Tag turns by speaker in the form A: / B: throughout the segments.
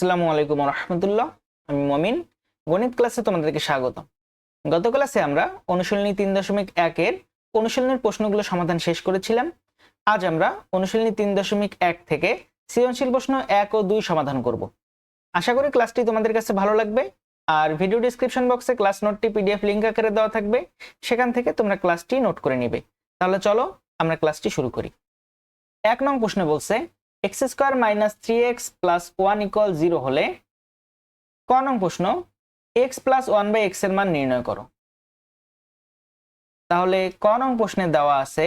A: আসসালামু আলাইকুম রহমতুল্লাহ। আমি মমিন, গণিত ক্লাসে তোমাদেরকে স্বাগত। গত ক্লাসে আমরা অনুশীলনী 3.1 অনুশীলনের প্রশ্নগুলো সমাধান শেষ করেছিলাম। আজ আমরা অনুশীলনী 3.1 থেকে সৃজনশীল প্রশ্ন 1 ও 2 সমাধান করব। আশা করি ক্লাসটি তোমাদের কাছে ভালো লাগবে। আর ভিডিও ডেসক্রিপশন বক্সে ক্লাস নোটটি পিডিএফ লিংক আকারে দেওয়া থাকবে, সেখান থেকে তোমরা ক্লাসটি নোট করে নিবে। তাহলে চলো আমরা ক্লাসটি শুরু করি। 1 নং প্রশ্নে বলছে x² - 3x + 1 = 0 হলে ক নং প্রশ্ন x + 1/x এর মান নির্ণয় করো। তাহলে ক নং প্রশ্নে দেওয়া আছে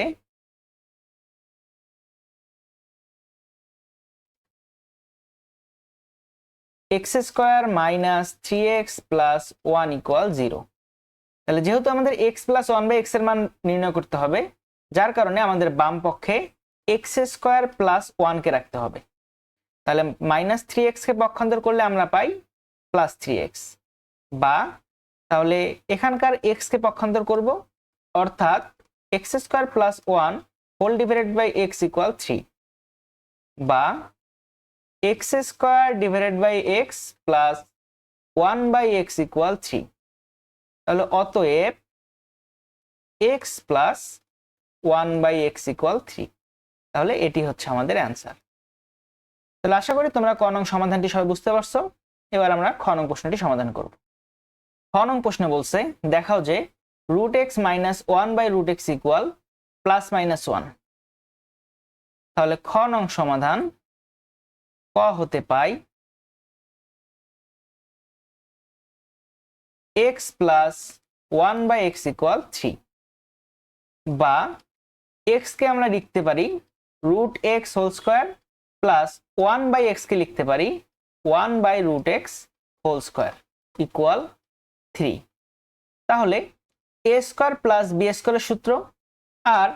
A: x² - 3x + 1 = 0। তাহলে যেহেতু আমাদের x + 1/x এর মান নির্ণয় করতে হবে, যার কারণে আমাদের বাম পক্ষে x² + 1 কে রাখতে হবে। তাহলে -3x কে পক্ষান্তর করলে আমরা পাই +3x, বা তাহলে এখানকার x কে পক্ষান্তর করব, অর্থাৎ x² + 1 whole divided by x = 3, বা x² divided by x plus 1/x = 3। তাহলে অতএব x প্লাস 1/x = 3। তাহলে এটি হচ্ছে আমাদের অ্যান্সার। তাহলে আশা করি তোমরা ক নং সমাধানটি সবাই বুঝতে পারছো। এবার আমরা খ নং প্রশ্নটি সমাধান করব। খ নং প্রশ্নে বলছে দেখাও যে √x - 1/√x = +-1। তাহলে খ নং সমাধান ক হতে পাই x + 1/x = 3, বা x কে আমরা লিখতে পারি √x² প্লাস 1/x কে লিখতে পারি 1/√x² = 3। তাহলে a² প্লাস b² এর সূত্র, আর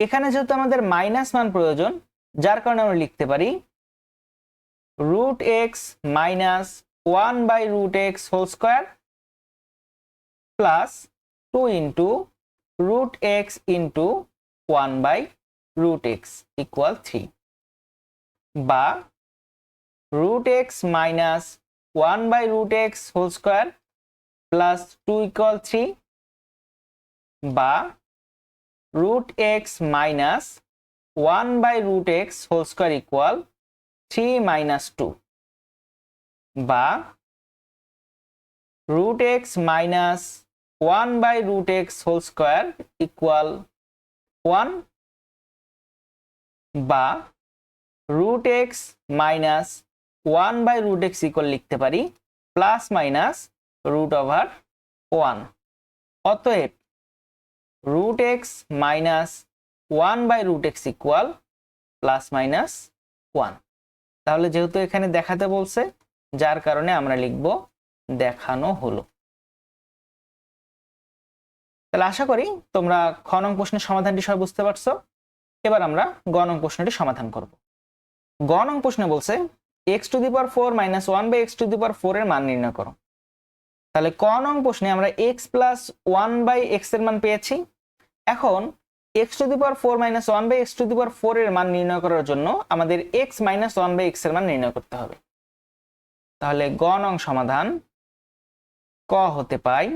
A: এখানে যেহেতু আমাদের মাইনাস মান প্রয়োজন, যার কারণে আমরা লিখতে পারি √x - 1/√x² plus 2 * √x * 1/√x = 3, বা √x - 1/√x² প্লাস 2 = 3, বা √x - 1/√x² = 3 - 2, বা √x - 1/√x² = 1, বা √x - 1/√x লিখতে পারি ±√1। অতএব √x - 1/√x = ±1। তাহলে যেহেতু এখানে দেখাতে বলছে, যার কারণে আমরা লিখব দেখানো হলো। তাহলে আশা করি তোমরা খ নং প্রশ্নের সমাধানটি সবাই বুঝতে পারছো। এবার আমরা গ নং প্রশ্নটি সমাধান করব। গ নং প্রশ্নে বলছে x⁴ - 1/x⁴ এর মান নির্ণয় করো। তাহলে ক নং প্রশ্নে আমরা x + 1/x এর মান পেয়েছি। এখন x⁴ - 1/x⁴ এর মান নির্ণয় করার জন্য আমাদের x - 1/x এর মান নির্ণয় করতে হবে। তাহলে গ নং সমাধান ক হতে পাই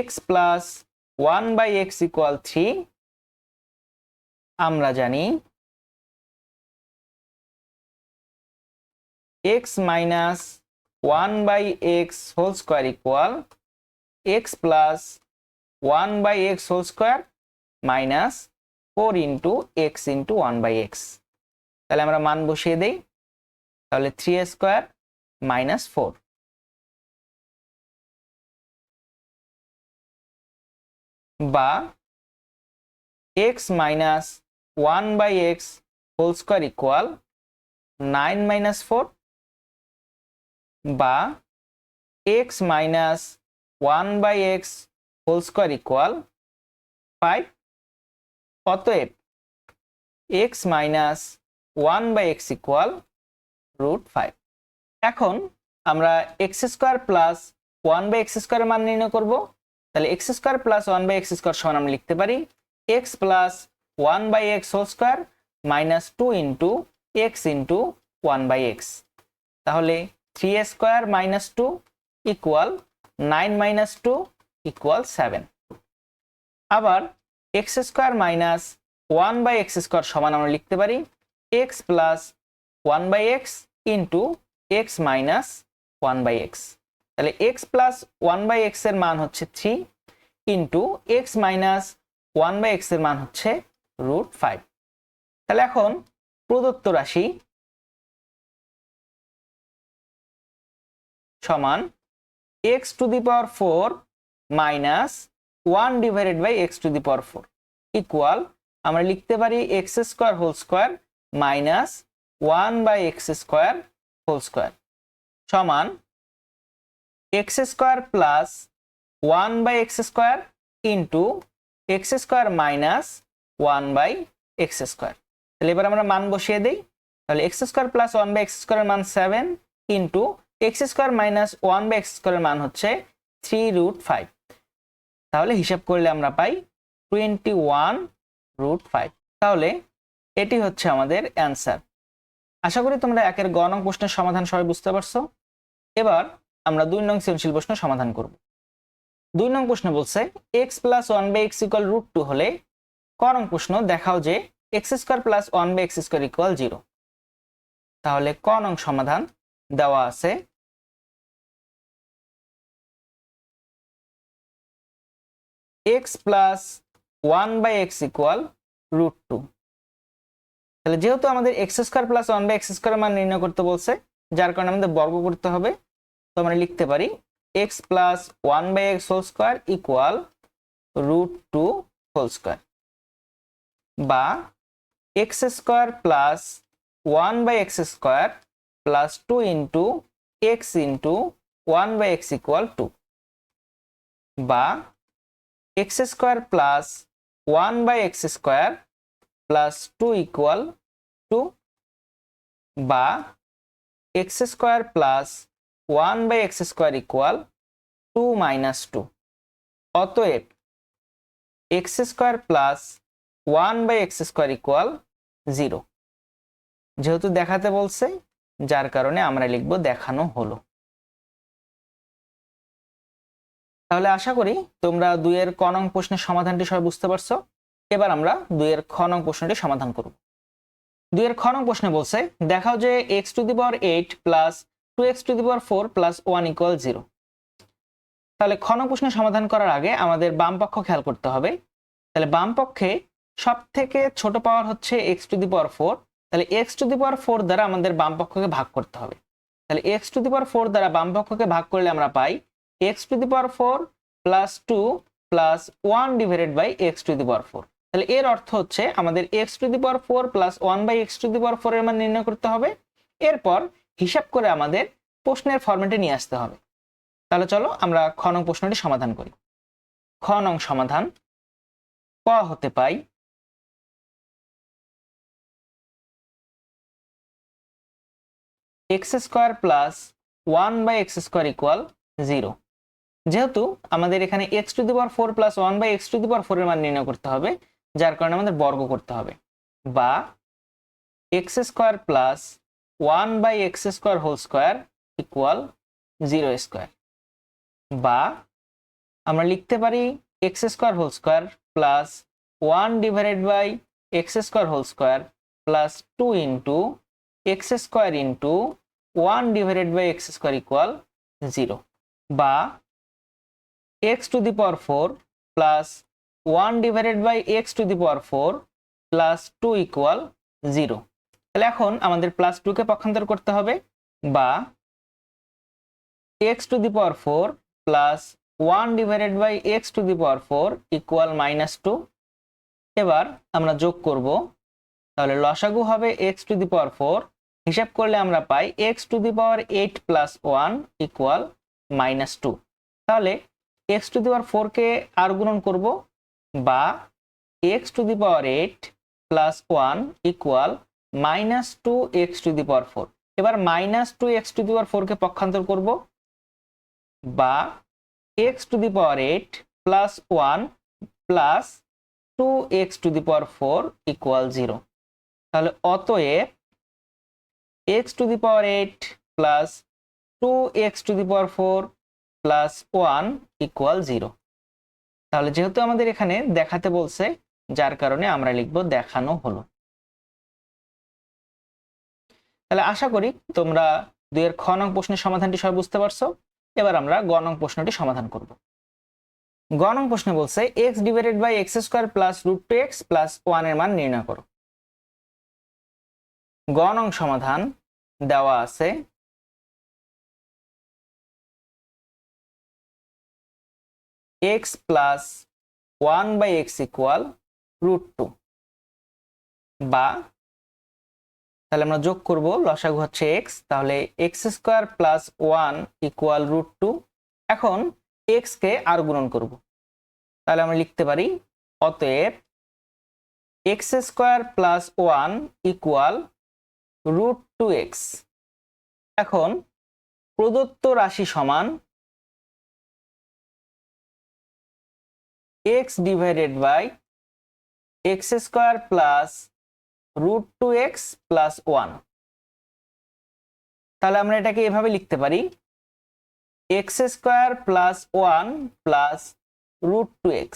A: x + 1/x = 3। আমরা জানি x - 1/x² = x + 1/x² - 4 * x * 1/x। তাহলে আমরা মান বসিয়ে দেই। তাহলে 3² - 4, বা x - 1/x² = 9 - 4, বা x - 1/x² = 5। অতএব x - 1/x = √5। এখন আমরা x² প্লাস 1/x² এর মান নির্ণয় করব। তাহলে x² প্লাস 1/x² সমান আমরা লিখতে পারি x plus 1/x² minus 2 into x into 1/x। তাহলে 3a square minus 2 equal 9 minus 2 equal 7। আবার x square minus 1/x square সমান আমরা লিখতে পারি x plus 1/x into x minus 1/x। তাহলে এক্স প্লাস 1/x এর মান হচ্ছে 3 ইন্টু এক্স মাইনাস 1/x এর মান হচ্ছে √5। তাহলে এখন প্রদত্ত রাশি সমান x to the power 4 minus 1 divided by x to the power 4 equal আমরা লিখতে পারি x square whole square minus 1/x square whole square সমান x square plus 1/x square into x square minus 1/x square. তাহলে এবার আমরা মান বসিয়ে দিই। তাহলে এক্স স্কোয়ার প্লাস 1/x স্কোয়ারের মান 7 into x square minus 1/x স্কোয়ারের মান হচ্ছে 3√5। তাহলে হিসাব করলে আমরা পাই 21√5। তাহলে এটি হচ্ছে আমাদের অ্যান্সার। আশা করি তোমরা একের গ নং প্রশ্নের সমাধান সবাই বুঝতে পারছো। এবার আমরা 2 নং সৃজনশীল প্রশ্ন সমাধান করব। 2 নং প্রশ্ন বলছে x প্লাস 1/x ইকুয়াল √2 হলে ক নং প্রশ্ন দেখাও যে x square plus 1/x square equal 0। তাহলে ক নং সমাধান দেওয়া আছে x প্লাস 1/x ইকুয়াল √2। তাহলে যেহেতু আমাদের x স্কোয়ার প্লাস 1/x স্কোয়ারের মান নির্ণয় করতে বলছে, যার কারণে আমাদের বর্গ করতে হবে। তো আমরা লিখতে পারি x plus 1/x whole square equal √2 whole square, বা x square plus 1/x square plus 2 into x into 1/x equal 2, বা x square plus 1/x square plus 2 equal 2, বা x square plus 1/x square equal 2 minus 2। অতএব x square plus 1/x square equal 0। যেহেতু দেখাতে বলছে, যার কারণে আমরা লিখব দেখানো হলো। তাহলে আশা করি তোমরা 2 এর ক নং প্রশ্নের সমাধানটি সবাই বুঝতে পারছো। এবার আমরা 2 এর খ নং প্রশ্নটি সমাধান করব। 2 এর খ নং প্রশ্নে বলছে দেখাও যে x to the power 8 plus 2x to the power 4 plus 1 equal 0। তাহলে খ নং প্রশ্নের সমাধান করার আগে আমাদের বাম পক্ষ খেয়াল করতে হবে। তাহলে বাম পক্ষে সব থেকে ছোট পাওয়ার হচ্ছে x টু দি পাওয়ার 4। তাহলে x টু দি পাওয়ার 4 দ্বারা আমাদের বাম পক্ষকে ভাগ করতে হবে। তাহলে x টু দি পাওয়ার 4 দ্বারা বাম পক্ষকে ভাগ করলে আমরা পাই x to the power 4 plus 2 plus 1 divided by x to the power 4। তাহলে এর অর্থ হচ্ছে আমাদের x to the power 4 plus 1/x to the power 4 এর মান নির্ণয় করতে হবে। এরপর হিসাব করে আমাদের প্রশ্নের ফরম্যাটে নিয়ে আসতে হবে। তাহলে চলো আমরা খ নং প্রশ্নটি সমাধান করি। খ নং সমাধান ক হতে পাই x square plus 1/x square equal 0। যেহেতু আমাদের এখানে x to the power 4 plus 1/x to the power 4 এর মান নির্ণয় করতে হবে, যার কারণে আমাদের বর্গ করতে হবে, বা x square plus 1/x square whole square equal 0 square, বা আমরা লিখতে পারি x square whole square plus 1 divided by x square whole square plus 2 into x square into 1 divided by x square equal 0, বা x to the power 4 plus 1 divided by x to the power 4 plus 2 equal 0। তাহলে এখন আমাদের plus 2 কে পক্ষান্তর করতে হবে, বা x to the power 4 plus 1 divided by x to the power 4 equal -2। এবার আমরা যোগ করব, তাহলে লসাগু হবে x টু দি পাওয়ার 4। হিসাব করলে আমরা পাই x to the power 8 plus 1 equal -2। তাহলে x টু দি পাওয়ার 4 কে আর গুণন করব, বা x to the power 8 plus 1 equal -2x to the power 4। এবার -2x টু দি পাওয়ার 4 কে পক্ষান্তর করব, বা x to the power 8 plus 1 plus 2x to the power 4 equal 0। তাহলে অতএব x⁸ plus 2x⁴ plus 1 equal 0। তাহলে যেহেতু আমাদের এখানে দেখাতে বলছে, যার কারণে আমরা লিখব দেখানো হলো। তাহলে আশা করি তোমরা 2 এর খ নং প্রশ্নের সমাধানটি সবাই বুঝতে পারছো। এবার আমরা গ নং প্রশ্নটি সমাধান করব। গ নং প্রশ্নে বলছে x/x² প্লাস √2x প্লাস 1 এর মান নির্ণয় করো। গ নং সমাধান দেওয়া আছে x প্লাস 1/x ইকুয়াল √2, বা তাহলে আমরা যোগ করব, লসাগু হচ্ছে x, তাহলে x² প্লাস 1 ইকুয়াল √2। এখন x কে আর গুণন করব, তাহলে আমরা লিখতে পারি অতএব x² প্লাস 1 ইকুয়াল √2x। এখন প্রদত্ত রাশি সমান x/x² প্লাস √2x প্লাস 1। তাহলে আমরা এটাকে এভাবে লিখতে পারি x² প্লাস 1 প্লাস √2x।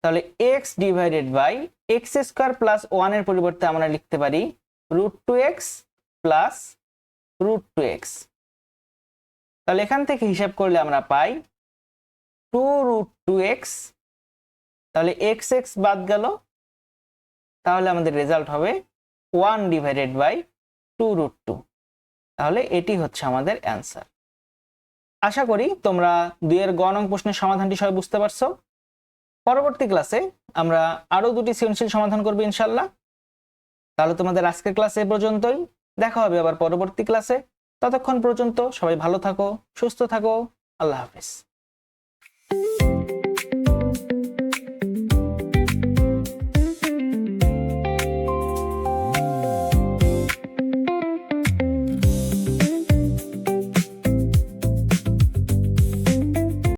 A: তাহলে x/x² প্লাস 1 এর পরিবর্তে আমরা লিখতে পারি √2x প্লাস √2x। তাহলে এখান থেকে হিসাব করলে আমরা পাই 2√2x। তাহলে x বাদ গেল, তাহলে আমাদের রেজাল্ট হবে 1/2√2। তাহলে এটি হচ্ছে আমাদের অ্যান্সার। আশা করি তোমরা 2 এর গ নং প্রশ্নের সমাধানটি সবাই বুঝতে পারছো। পরবর্তী ক্লাসে আমরা আরো 2টি সৃজনশীল সমাধান করব ইনশাআল্লাহ। তাহলে তোমাদের আজকের ক্লাস এ পর্যন্তই, দেখা হবে আবার পরবর্তী ক্লাসে। ততক্ষণ পর্যন্ত সবাই ভালো থাকো, সুস্থ থাকো, আল্লাহ হাফেজ।